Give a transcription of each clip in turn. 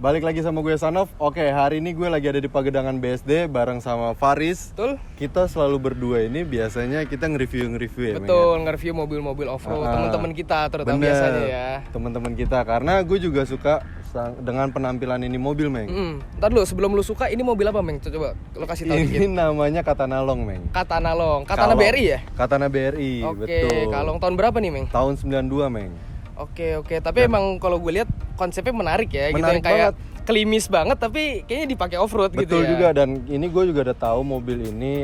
Balik lagi sama gue Sanov. Oke, hari ini gue lagi ada di Pagedangan BSD bareng sama Faris. Betul. Kita selalu berdua ini biasanya kita nge-review ya. Betul, nge-review mobil-mobil off-road teman-teman kita terutama Bener. biasanya ya. Teman-teman kita karena gue juga suka dengan penampilan ini mobil, Meng. Ntar dulu, sebelum lu suka ini mobil apa, Meng? Coba lo kasih tahu dikit. Ini namanya Katana Long, Meng. Katana Long. Katana BRI ya? Katana BRI, Oke, betul. Kalong tahun berapa nih, Meng? Tahun 92, Meng. Oke, tapi emang kalau gue lihat konsepnya menarik ya, gitu Menarik yang kayak banget. klimis banget tapi kayaknya dipakai off-road gitu ya. Betul juga, dan ini gue juga udah tahu mobil ini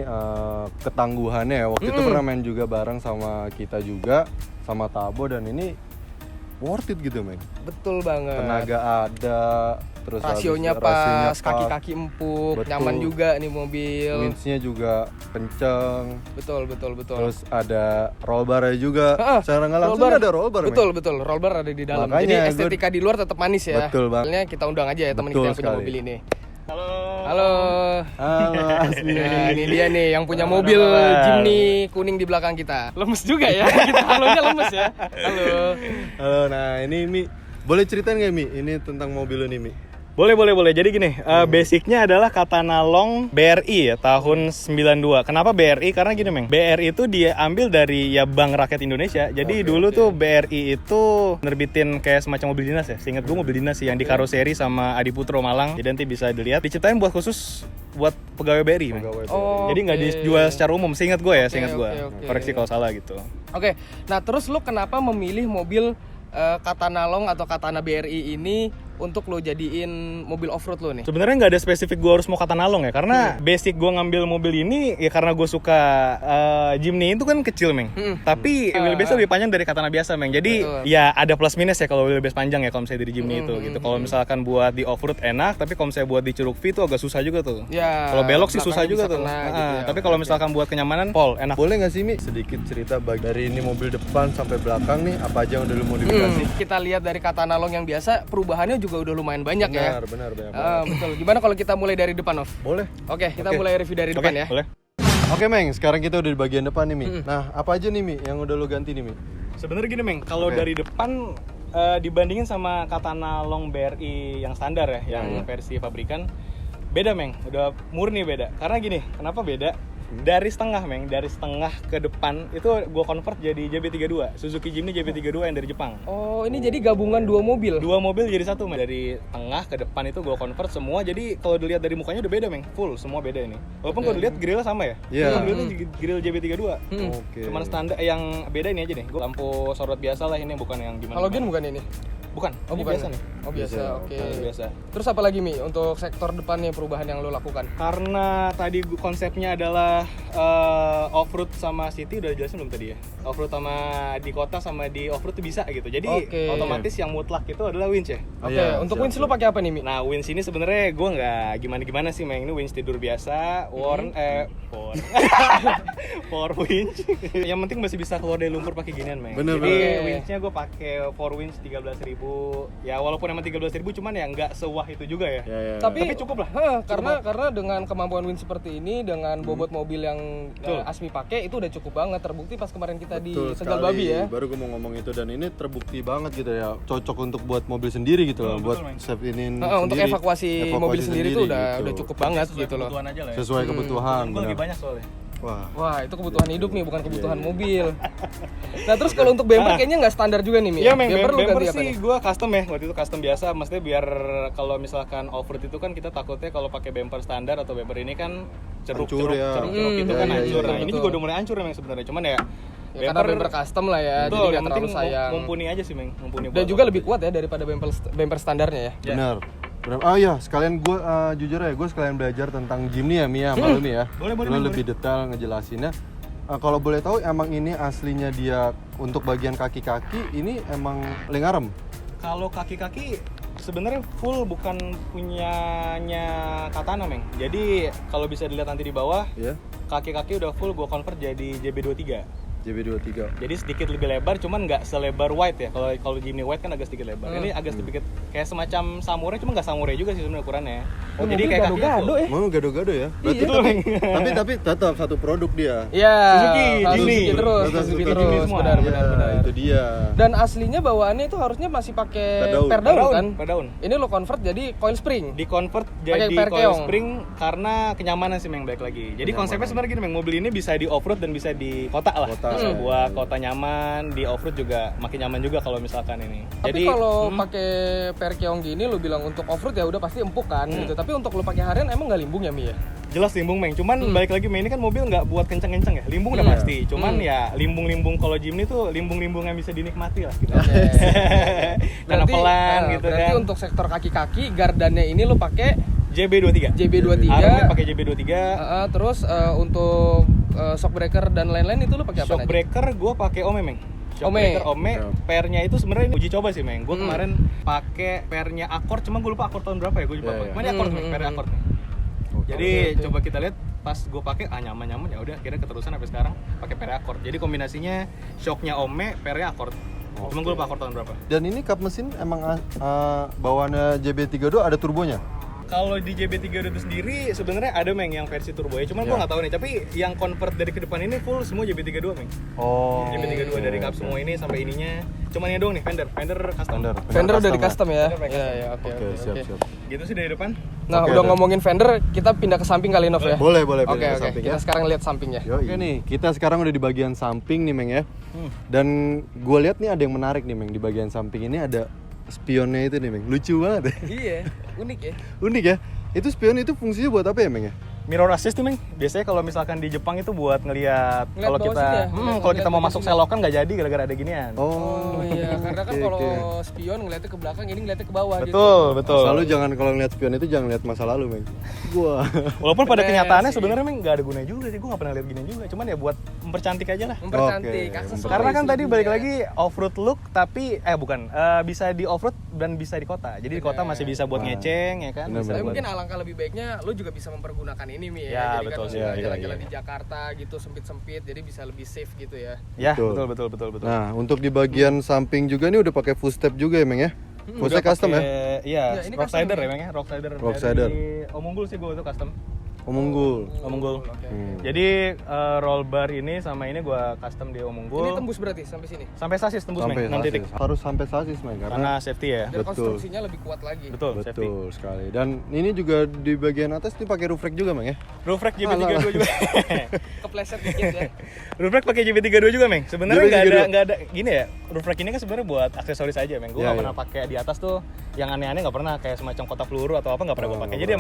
ketangguhannya ya. Waktu itu pernah main juga bareng sama kita juga, sama Tabo, dan ini worth it gitu, Meng. Betul banget. Tenaga ada, terus Rasionya pas, kaki-kaki empuk, Betul. nyaman juga nih mobil. Winch-nya juga kenceng. Betul. Terus ada roll bar-nya juga. Secara nggak langsung Roll bar. ada roll bar, Meng. Betul, roll bar ada di dalam. Makanya Jadi estetika di luar tetap manis ya. Betul banget. Soalnya kita undang aja ya teman Betul kita yang punya sekali. mobil ini. Halo. Halo. Asli. Nah, ini dia nih yang punya mobil Jimny kuning di belakang kita. Lemes juga ya. Kita halonya lemes ya. Halo. Halo, nah ini Mi, boleh ceritain nggak Mi? Ini tentang mobil lu nih, Mi. Boleh. Jadi gini, basicnya adalah Katana Long BRI ya, tahun 92. Kenapa BRI? Karena gini, Meng. BRI itu dia ambil dari ya Bank Rakyat Indonesia. Jadi dulu tuh BRI itu nerbitin kayak semacam mobil dinas ya. Seingat gue mobil dinas sih yang di karoseri sama Adi Putro Malang. Jadi nanti bisa dilihat. Diciptain buat khusus buat pegawai BRI, Meng. Oh, Jadi nggak dijual secara umum. Seingat gue ya, Oke. Koreksi kalau salah gitu. Oke. Nah, terus lu kenapa memilih mobil Katana Long atau Katana BRI ini untuk lo jadiin mobil off-road lo nih? Sebenarnya nggak ada spesifik gue harus mau Katana Long ya, karena basic gue ngambil mobil ini ya karena gue suka Jimny itu kan kecil, Meng. Tapi wheelbase lebih panjang dari Katana biasa, Meng. Jadi ya ada plus minus ya kalau wheelbase panjang ya kalau misalnya dari Jimny itu gitu. Kalau misalkan buat di off-road enak, tapi kalau misalnya buat di Curug V itu agak susah juga tuh. Ya, Kalau belok sih susah juga tuh. gitu ya. Tapi kalau misalkan buat kenyamanan, pol enak. Boleh nggak sih Mi sedikit cerita dari ini mobil depan sampai belakang nih, apa aja yang udah lu modifikasi? Kita lihat dari Katana Long yang biasa, perubahannya juga udah lumayan banyak ya. Benar banyak. Betul. Gimana kalau kita mulai dari depan, Nov? Boleh. Oke, kita mulai review dari depan ya. Boleh. Oke, Meng, sekarang kita udah di bagian depan nih, Mi. Nah, apa aja nih, Mi, yang udah lu ganti nih, Mi? Sebenarnya gini, Meng, kalau dari depan dibandingin sama Katana Long BRI yang standar ya, yang versi pabrikan, beda, Meng. Udah murni beda. Karena gini, kenapa beda? Dari setengah, Meng, dari setengah ke depan itu gua convert jadi JB32, Suzuki Jimny JB32 yang dari Jepang. Oh, ini jadi gabungan dua mobil. Dua mobil jadi satu, Meng. Dari tengah ke depan itu gua convert semua. Jadi kalau dilihat dari mukanya udah beda, Meng. Full semua beda ini. Walaupun kalau dilihat grillnya sama ya. Iya. Grillnya grill JB32. Oke. Cuman standar yang beda ini aja nih. Gua lampu sorot biasa lah, ini bukan yang gimana. Halogen bukan ini? Bukan. Oh, Ini bukan. biasa nih. Oh, biasa. Oke. Biasa. Terus apa lagi, Mi, untuk sektor depannya perubahan yang lo lakukan? Karena tadi konsepnya adalah off-road sama city, udah jelasin belum tadi ya? Off-road sama di kota sama di off-road tuh bisa gitu. Jadi otomatis yang mutlak itu adalah winch ya. Oke, Iya, untuk siap, winch lo pakai apa nih, Mi? Nah, winch ini sebenarnya gue nggak gimana sih, Meng. Ini winch tidur biasa, power winch. Yang penting masih bisa keluar dari lumpur pakai ginian, Meng. Bener, Jadi bener. winchnya gue pakai power winch 13.000. Ya walaupun emang 13.000 cuman ya nggak sewah itu juga ya. Ya. Tapi cukup lah. Karena dengan kemampuan winch seperti ini, dengan bobot mobil yang Asmi pakai, itu udah cukup banget. Terbukti pas kemarin kita di Tegal Babi ya. Baru gue mau ngomong itu, dan ini terbukti banget gitu ya, cocok untuk buat mobil sendiri gitu loh, buat save ini Untuk evakuasi mobil sendiri itu udah cukup banget Sesuai gitu loh. kebutuhan aja lah ya. sesuai kebutuhan. Gue lagi Benar. banyak soalnya. Wah, itu kebutuhan hidup nih, bukan kebutuhan mobil. Nah, terus kalau untuk bumper kayaknya nggak standar juga nih, Mi. Iya, Meng, Bumper lu bumper ganti apa sih nih? gue custom ya. Waktu itu custom biasa, maksudnya biar kalau misalkan off-road itu kan kita takutnya kalau pakai bumper standar atau bumper ini kan ceruk Hancur ya. itu kan Iya, hancur. iya, Nah, ini betul. juga udah mulai hancur Meng sebenarnya. Cuman ya Ya, karena bumper custom lah ya, betul, jadi yang nggak terlalu penting sayang. mumpuni aja sih, Meng. Mumpuni Dan buat juga off-road. lebih kuat ya daripada bumper standarnya ya. Benar. Oh iya, sekalian gue jujur ya, gue sekalian belajar tentang Jimny ya, Mi ya, sama lu Mi ya. Boleh, Lu lebih detail ngejelasinnya. Kalau boleh tahu, emang ini aslinya dia untuk bagian kaki-kaki ini emang lengarem? Kalau kaki-kaki sebenarnya full bukan punyanya Katana, Meng. Jadi kalau bisa dilihat nanti di bawah, Iya. kaki-kaki udah full gue convert jadi JB23. JB23. Jadi sedikit lebih lebar, cuman nggak selebar White ya. Kalau Jimny White kan agak sedikit lebar. Ini agak sedikit kayak semacam samurai, cuma nggak samurai juga sih sebenarnya ukurannya. Oh, jadi kayak kakinya gado-gado full. ya. Mau gado-gado ya? Berarti Betul, Meng. tapi tetap satu produk dia. Iya. Suzuki, Jimny. terus, Tetap Suzuki Suzuki terus. semua. Benar, Iya, benar, benar. itu dia. Dan aslinya bawaannya itu harusnya masih pakai Per per daun. daun kan? Per daun. Ini lo convert jadi coil spring. Di convert Pakai jadi per coil keong. spring karena kenyamanan sih Meng, baik lagi. Jadi konsepnya sebenarnya gini Meng, mobil ini bisa di off-road dan bisa di kota lah. Sebuah kota nyaman, di off-road juga makin nyaman juga kalau misalkan ini. Tapi kalau pakai per keong gini lo bilang untuk off-road ya udah pasti empuk kan gitu. Tapi untuk lo pakai harian emang nggak limbung ya Mi ya? Jelas limbung Meng, cuman balik lagi Meng, ini kan mobil nggak buat kenceng-kenceng ya. Limbung udah pasti, cuman ya limbung-limbung kalau Jimny tuh limbung-limbung yang bisa dinikmati lah gitu. Karena pelan gitu berarti kan. untuk sektor kaki-kaki gardannya ini lo pakai JB23. JB23. Arumnya pakai JB23. Terus untuk shock breaker dan lain-lain itu lo pakai apa Shock aja? breaker gue pakai Ome Meng. Shock breaker Ome, pernya itu sebenarnya ini uji coba sih Meng. Gue kemarin pakai pernya Accord, cuma gue lupa Accord tahun berapa ya, gue lupa. Mana Accord Meng, pernya Accord. Jadi coba kita lihat pas gue pakai nyaman ya udah akhirnya keterusan sampai sekarang pakai per Accord. Jadi kombinasinya shocknya Ome, pernya Accord. Cuma gue lupa Accord tahun berapa. Dan ini kap mesin emang bawaannya JB32 ada turbonya? Kalau di JB32 itu sendiri sebenarnya ada Meng yang versi turbo ya, cuman gue nggak tahu nih. Tapi yang convert dari ke depan ini full semua JB32 Meng. Oh. JB32 dari kap semua ini sampai ininya. Cuman ini doang nih fender custom. Fender udah di custom ya? Fender Iya, iya, oke, Oke, siap. Gitu sih dari depan. Nah, Oke, udah ada. ngomongin fender, kita pindah ke samping kali Nov ya? Boleh Oke, ke oke. samping Kita ya. sekarang lihat sampingnya. Oke nih, kita sekarang udah di bagian samping nih Meng ya. Dan gue lihat nih ada yang menarik nih Meng, di bagian samping ini ada spionnya itu nih Meng. Lucu banget ya. Iya, unik ya. Unik ya. Itu spion itu fungsinya buat apa ya Meng ya? Mirror assist tuh Meng. Biasanya kalau misalkan di Jepang itu buat ngelihat Ngeliat kalau bawah kita sini ya? kalau kita mau Ngeliat masuk bawah selokan nggak jadi gara-gara ada ginian. Oh iya, karena kan oke, kalau oke. spion ngeliatnya ke belakang, ini ngeliatnya ke bawah gitu. Betul. Selalu jangan kalau ngeliat spion itu jangan lihat masa lalu Meng. Gua. Walaupun pada Bener kenyataannya sih. sebenarnya Meng nggak ada gunanya juga sih. Gue nggak pernah lihat ginian juga. Cuman ya buat mempercantik aja lah. Mempercantik, Oke, aksesoris Karena kan tadi juga. balik lagi off-road look tapi bisa di off-road dan bisa di kota. Jadi di kota masih bisa buat ngeceng ya kan. Bener, Bisa Tapi buat- mungkin alangkah lebih baiknya lo juga bisa mempergunakan ini Mi Ya, ya. Jadi betul kan sih. lo Iya, jalan-jalan iya. di Jakarta gitu sempit-sempit, jadi bisa lebih safe gitu ya. Ya, Betul. betul. Nah, untuk di bagian samping juga nih udah pakai footstep juga ya Meng ya? Footstep custom ya? Iya, Ya, ini Rockrider custom ya Meng ya, Rockrider. Rockrider. Dari Omunggul sih gue itu custom. Omunggul. Omunggul. Oke. Jadi roll bar ini sama ini gue custom di Omunggul. Ini tembus berarti sampai sini. Sampai sasis tembus Sampai Meng, 6 titik. sasis. Harus sampai sasis Meng Karena karena safety ya. Biar Betul. konstruksinya lebih kuat lagi. Betul, safety. betul sekali. Dan ini juga di bagian atas ini pakai roof rack juga Meng ya? Roof rack JB32 juga. Kepleset dikit ya. Roof rack pakai JB32 juga, Meng. Sebenarnya JB32. nggak ada gini ya. Roof rack ini kan sebenarnya buat aksesoris aja, Meng. Gue Iya, nggak iya. pernah pakai di atas tuh yang aneh-aneh, nggak pernah kayak semacam kotak peluru atau apa nggak pernah gue pakai. Jadi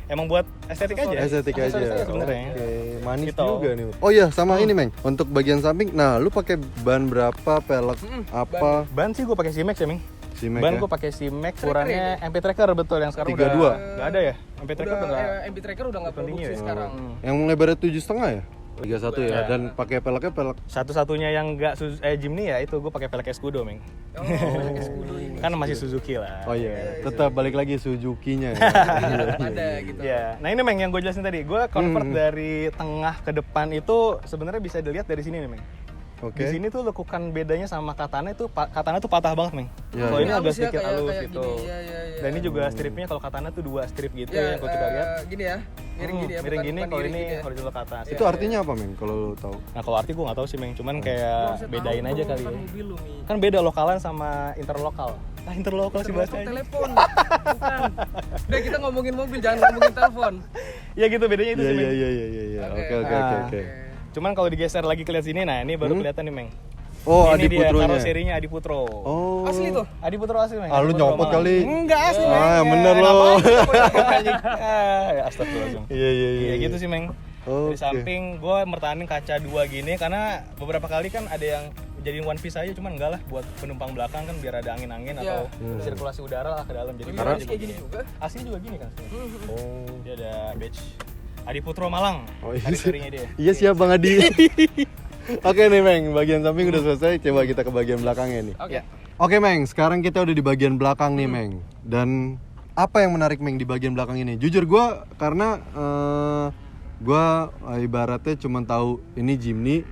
emang buat estetik aja. Estetik aja. Aksesoris sebenarnya. Oke, manis Gitu. juga nih. Oh iya, sama ini Meng. Untuk bagian samping, nah lu pakai ban berapa, pelek apa? Ban sih gue pakai Simex ya, Meng. Simex Ban ya? gue pakai Simex, Tracker ukurannya MP Tracker betul yang sekarang 32. udah nggak ada ya. MP Tracker udah nggak. MB Tracker udah nggak Pentingnya produksi ya. sekarang. Yang lebarnya 7,5 ya? 31 ya. Dan pakai peleknya pelek. Satu-satunya yang nggak Jimny ya itu gue pakai pelek Escudo, Meng. Oh, pakai Escudo ini. Kan masih Suzuki lah. Oh iya, tetap balik lagi Suzuki-nya ya. Tetap ada gitu. Ya, nah ini Meng yang gue jelasin tadi, gue convert dari tengah ke depan itu sebenarnya bisa dilihat dari sini nih Meng. Oke. Di sini tuh lekukan bedanya sama katana itu katana tuh patah banget Meng. Ya, Kalau ya. ini agak Halus ya, sedikit kayak- halus kayak gitu. gini. Ya, ya, ya. Dan ini juga stripnya kalau katana tuh 2 strip gitu Ya, yang kalau kita lihat. gini ya, miring gini ya. miring bukan- gini, bukan kalau miring ini gini ya. horizontal ke atas. Itu artinya apa Meng kalau lu tahu? Nah kalau arti gue nggak tahu sih Meng, cuman Lu kayak harusnya bedain tahu aja dong, kali kan ya. mobil lu, Mi. Kan beda lokalan sama interlokal. Ah interlokal sih Termasuk bahasanya. telepon, bukan. Udah kita ngomongin mobil, jangan ngomongin telepon. Ya gitu bedanya itu Iya sih iya Meng. iya iya. Oke. Oke oke oke Ah. oke. Cuman kalau digeser lagi ke lihat sini, nah ini baru kelihatan nih Meng. Oh, Ini dia Adiputronya. karoserinya Adiputro. Oh. Asli tuh. Adiputro asli Meng. Ah, lu Adiputro nyopot Malang. kali. Enggak asli Ah, Meng. bener lo. Ya astagfirullahaladzim. Iya iya iya. Ya gitu sih Meng. Oke. Di samping gue mertahanin kaca 2 gini karena beberapa kali kan ada yang jadiin one piece aja, cuman enggak lah buat penumpang belakang kan biar ada angin-angin Iya. atau sirkulasi udara lah ke dalam. Jadi Karena biar kayak gini juga. aslinya juga gini kan. Oh. Dia ada badge Adiputro Malang. Oh, iya. Hari-harinya dia. Iya siap Bang Adi. Oke nih Meng, bagian samping udah selesai. Coba kita ke bagian belakangnya nih. Oke. Oke Meng, sekarang kita udah di bagian belakang nih Meng. Dan apa yang menarik Meng di bagian belakang ini? Jujur gue karena gue ibaratnya cuma tahu ini Jimny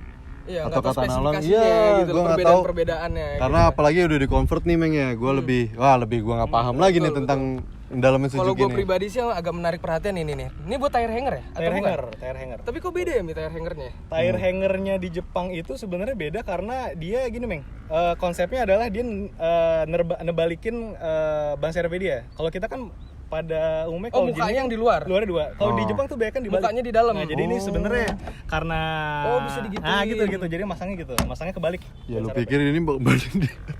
Iya, atau nggak tahu Katana Long. spesifikasinya Iya, gitu, gue nggak tahu. perbedaannya. Karena apalagi udah di convert nih Meng ya, gue lebih gue nggak paham lagi nih tentang dalaman Kalau Suzuki gue nih. pribadi sih yang agak menarik perhatian ini nih. Ini buat tire hanger ya? Atau Tire bukan? hanger. Tapi kok beda ya Mi tire hangernya? Tire hangernya di Jepang itu sebenarnya beda karena dia gini Meng. Konsepnya adalah dia nebalikin ban serepnya dia. Kalau kita kan pada umumnya kalau mukanya Jimny yang di luar. Luarnya dua. Kalau di Jepang tuh banyak kan dibalik. Mukanya di dalam. Nah, jadi ini sebenarnya karena bisa digituin. Nah, gitu. Jadi masangnya kebalik. Ya lu Ban pikir ini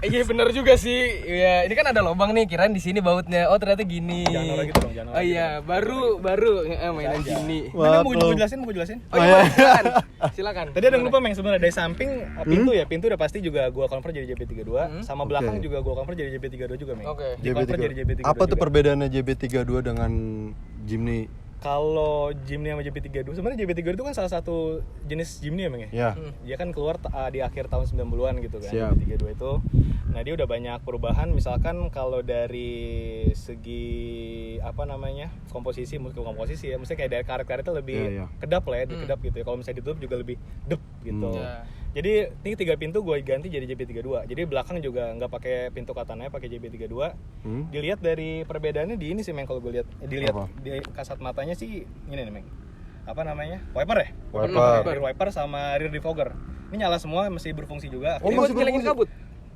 Iya bener juga sih. Ya, ini kan ada lobang nih, kirain di sini bautnya. Oh, ternyata gini. Jangan norak gitu dong, jangan norak Oh iya, baru mainan gini. Mana mau jelasin? Oh iya, silakan. Tadi ada yang lupa Meng sebenarnya dari samping pintu udah pasti juga gua convert jadi JB32 sama belakang juga gua convert jadi JB32 juga Meng. Oke. Di-convert jadi JB32. Apa tuh perbedaannya JB32 dengan Jimny? Kalau Jimny sama JB32 sebenarnya JB32 itu kan salah satu jenis Jimny ya Meng ya? Ya. Dia kan keluar di akhir tahun 90-an gitu kan. Siap. JB32 itu. Nah, dia udah banyak perubahan misalkan kalau dari segi komposisi ya, maksudnya kayak dari karet-karetnya lebih Iya. kedap lah ya, kedap gitu ya. Kalau misalnya ditutup juga lebih dep gitu. Iya. Jadi ini 3 pintu gue ganti jadi JB32. Jadi belakang juga nggak pakai pintu katana, pakai JB32. Dilihat dari perbedaannya di ini sih Meng, kalau gue dilihat Apa? di kasat matanya sih ini nih Meng. Wiper ya? Wiper. Rear wiper sama rear defogger. Ini nyala semua, masih berfungsi juga. Ini buat ngilangin kabut.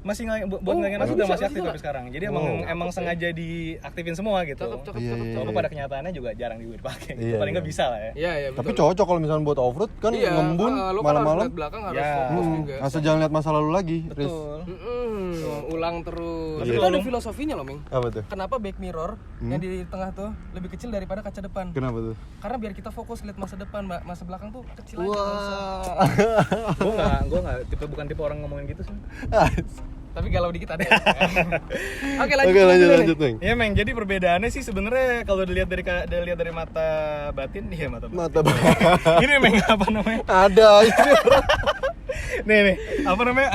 Masih buat ngilangin asap udah masih aktif nyala. sampai sekarang. Jadi emang sengaja diaktifin semua gitu. Cakep. Walaupun pada kenyataannya juga jarang dipakai. Iya, Paling nggak iya. bisa lah ya. Iya, Tapi betul. cocok kalau misalnya buat off-road kan Iya, ngembun lo kan harus malam-malam. lihat belakang harus Ya. fokus juga. Asal jangan lihat masa lalu lagi, Riz. Betul. Ulang terus. Iya. Itu ada filosofinya loh, Ming. Apa tuh? Kenapa back mirror yang di tengah tuh lebih kecil daripada kaca depan? Kenapa tuh? Karena biar kita fokus lihat masa depan, Mbak. Masa belakang tuh kecil aja. Wah. Gue nggak bukan tipe orang ngomongin gitu sih. Tapi galau dikit ada. Oke, Oke, lanjut, Meng. Ya Meng, jadi perbedaannya sih sebenarnya kalau dilihat dari mata batin, iya mata batin. Mata Ini Meng apa namanya? ada ini. nih apa namanya?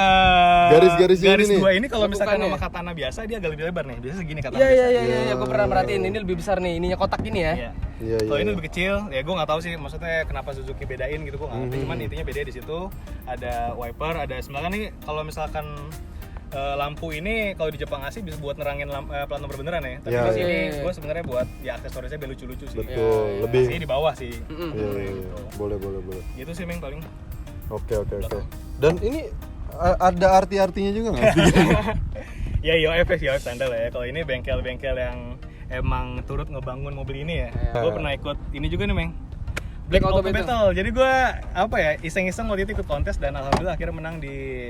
Garis-garis ini garis nih. dua ini kalau misalkan Bukan sama ya? katana biasa dia agak lebih lebar nih. Biasa segini katana. Iya. Gue pernah merhatiin ini lebih besar nih, ininya kotak ini ya. Iya. Iya, Kalau iya. ini lebih kecil, ya gue nggak tahu sih maksudnya kenapa Suzuki bedain gitu, gue nggak ngerti. Cuman intinya beda di situ. Ada wiper, ada sebenarnya nih kalau misalkan lampu ini kalau di Jepang asli bisa buat nerangin plat nomor beneran ya. Tapi Iya, di sini iya. gue sebenarnya buat ya aksesorisnya biar lucu-lucu sih. Betul, lebih. Aslinya di bawah sih. Iya, iya. Boleh. Gitu sih Meng paling. Oke. Dan ini ada arti-artinya juga nggak? Ya IOF standar lah ya. Kalau ini bengkel-bengkel yang emang turut ngebangun mobil ini ya. Gue pernah ikut ini juga nih Meng. Black Auto Battle. Jadi gue iseng-iseng waktu itu ikut kontes dan alhamdulillah akhirnya menang di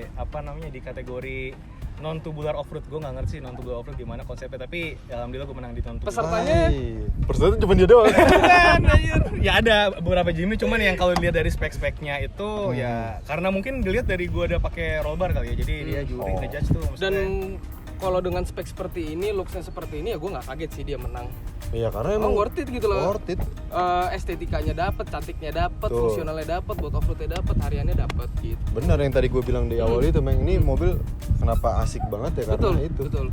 di kategori non tubular off-road. Gue nggak ngerti sih non tubular off-road gimana konsepnya, tapi ya alhamdulillah gue menang di non tubular. Pesertanya Peserta cuma dia doang. Bukan, anjir. Ya ada beberapa Jimny, cuman yang kalau dilihat dari spek-speknya itu ya karena mungkin dilihat dari gue udah pakai roll bar kali ya. Jadi dia juri ngejudge tuh maksudnya. dan kalau dengan spek seperti ini, looksnya seperti ini ya gue nggak kaget sih dia menang. Iya, karena Emang worth it gitu loh. Worth it. Estetikanya dapet, cantiknya dapet, Tuh. fungsionalnya dapet, buat off-roadnya dapet, hariannya dapet gitu. Benar yang tadi gue bilang di awal itu, Meng. Ini mobil kenapa asik banget ya karena itu. Betul.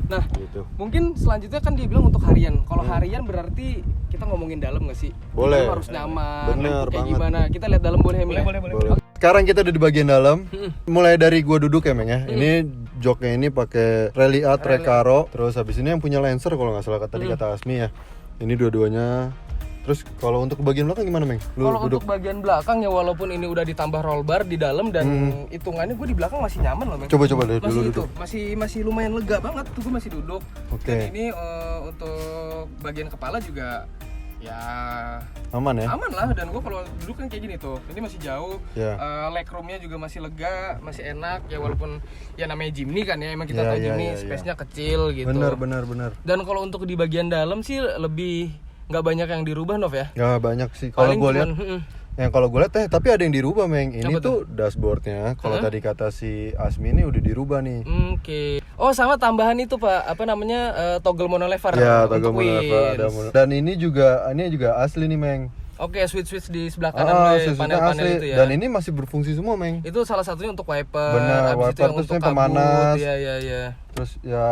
Nah, Gitu. mungkin selanjutnya kan dia bilang untuk harian. Kalau harian berarti kita ngomongin dalam nggak sih? Boleh. Di dalam harus nyaman. Bener kayak banget. gimana? Kita lihat dalam boleh Ming? boleh. Boleh. Sekarang kita udah di bagian dalam. Mulai dari gua duduk ya, Meng ya. Ini joknya ini pakai Rally Art Recaro. Terus habis ini yang punya Lancer kalau nggak salah tadi kata Asmi ya. Ini dua-duanya. Terus kalau untuk bagian belakang gimana, Meng? Lu Kalau duduk. untuk bagian belakang ya walaupun ini udah ditambah roll bar di dalam dan hitungannya gue di belakang masih nyaman loh, Meng. Coba dari Masih dulu itu, duduk. masih lumayan lega banget tuh, gue masih duduk. Oke. Dan ini untuk bagian kepala juga ya Aman ya? aman lah, dan gue kalau duduk kan kayak gini tuh, ini masih jauh. Ya. Legroomnya juga masih lega, masih enak ya, walaupun ya namanya Jimny kan ya, emang kita Ya, tahu ya, Jimny ya, ya. space-nya kecil gitu. Benar. Dan kalau untuk di bagian dalam sih lebih nggak banyak yang dirubah, Nov ya. Nggak banyak sih. Kalau Paling gue lihat cuman, yang kalau gue lihat tapi ada yang dirubah, Meng. Ini Apa tuh dashboardnya. Kalau tadi kata si Asmi ini udah dirubah nih. Oke. Oh, sama tambahan itu Pak, apa namanya, toggle monolever Ya, untuk toggle monolever ada winch. Dan ini juga asli nih, Meng. Oke, switch di sebelah kanan dulu ya, switch-nya panel-panel asli. itu ya. Dan ini masih berfungsi semua, Meng. Itu salah satunya untuk wiper, Benar, habis itu wiper, yang terus untuk ini pemanas. kabut. Iya. Terus ya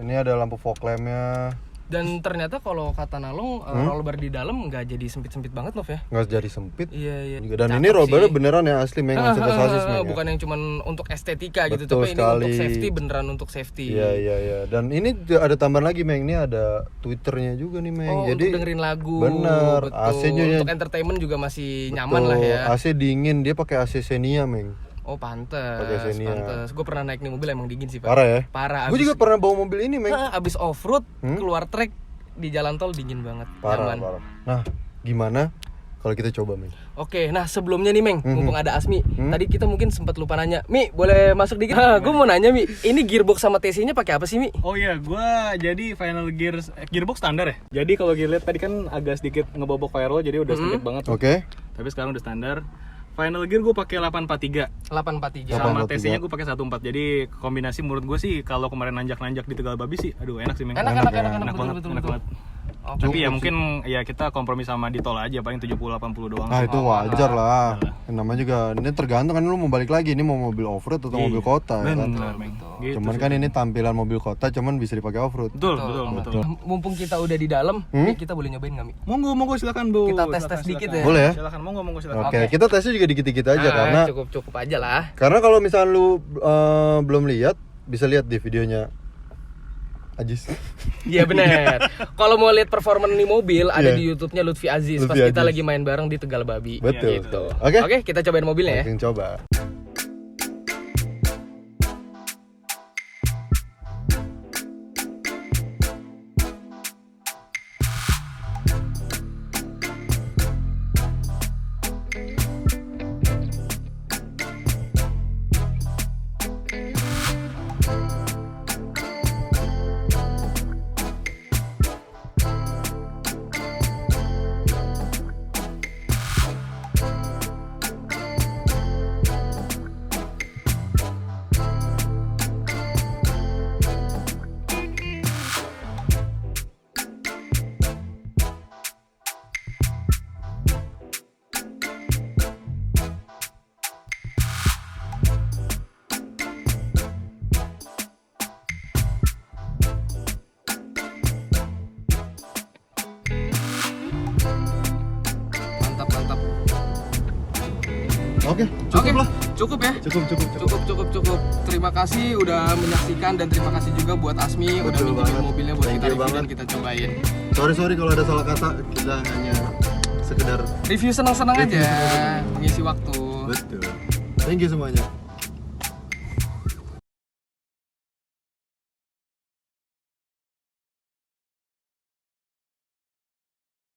ini ada lampu fog lamp-nya. Dan ternyata kalau kata Nalong rollbar di dalam nggak jadi sempit-sempit banget Nov ya. Nggak jadi sempit. Iya. Dan Cakep ini rollbar sih. beneran ya asli Meng, nggak synthesize Meng. Bukan yang cuman untuk estetika gitu, Betul tapi ini sekali. untuk safety, beneran untuk safety. Iya. Dan ini ada tambahan lagi Meng, ini ada Twitternya juga nih Meng. Oh, Jadi untuk dengerin lagu. bener, betul. AC-nya Untuk entertainment juga masih nyaman lah ya. AC dingin, dia pakai AC Xenia Meng. Oh pantes, Pakai Xenia. pantes. Gue pernah naik nih mobil emang dingin sih Pak. Parah ya? Parah. Gue juga pernah bawa mobil ini Meng. Abis off road keluar trek di jalan tol dingin banget. Parah. Nyaman. Nah, gimana kalau kita coba Meng? Oke, nah sebelumnya nih Meng, mumpung ada Asmi, tadi kita mungkin sempat lupa nanya, Mi boleh masuk dikit? Gue mau nanya Mi, ini gearbox sama TC-nya pakai apa sih Mi? Oh iya, gua jadi final gearbox standar ya. Jadi kalau lihat tadi kan agak sedikit ngebobok firewall, jadi udah sedikit banget tuh. Oke. Tapi sekarang udah standar. Final gear gue pakai 843. 843. Sama 843. TC-nya gue pakai 14. Jadi kombinasi menurut gue sih kalau kemarin nanjak-nanjak di Tegal Babi sih, aduh enak sih Meng. Enak banget, enak banget. Oke. Tapi ya mungkin ya kita kompromi sama di tol aja paling 70-80 doang. Nah itu wajar lah. Namanya juga ini tergantung kan lu mau balik lagi, ini mau mobil off-road atau mobil kota ya kan. Bener, Meng. Gitu Cuman sih. kan ini tampilan mobil kota, cuman bisa dipakai off-road. Betul. Mumpung kita udah di dalam, Mi, kita boleh nyobain nggak Mi? Monggo silakan Bu. Kita tes dikit ya. Boleh ya? Silakan monggo silakan. Oke, kita tesnya juga dikit-dikit aja karena cukup aja lah. karena kalau misalnya lu belum lihat, bisa lihat di videonya Ajis. Iya bener. Kalau mau lihat performa nih mobil, ada Iya. di YouTube-nya Lutfi Aziz. Lutfi Pas kita Aziz. lagi main bareng di Tegal Babi. Betul. Gitu. Oke. Oke, kita cobain mobilnya ya. Langsung coba. Mantap. Oke, Oke, cukup ya. cukup. Terima kasih udah menyaksikan dan terima kasih juga buat Asmi udah Betul minjemin banget. mobilnya buat Thank kita you review dan banget. kita cobain. Sorry kalau ada salah kata, kita hanya sekedar Review senang-senang aja, mengisi waktu. betul. Thank you semuanya.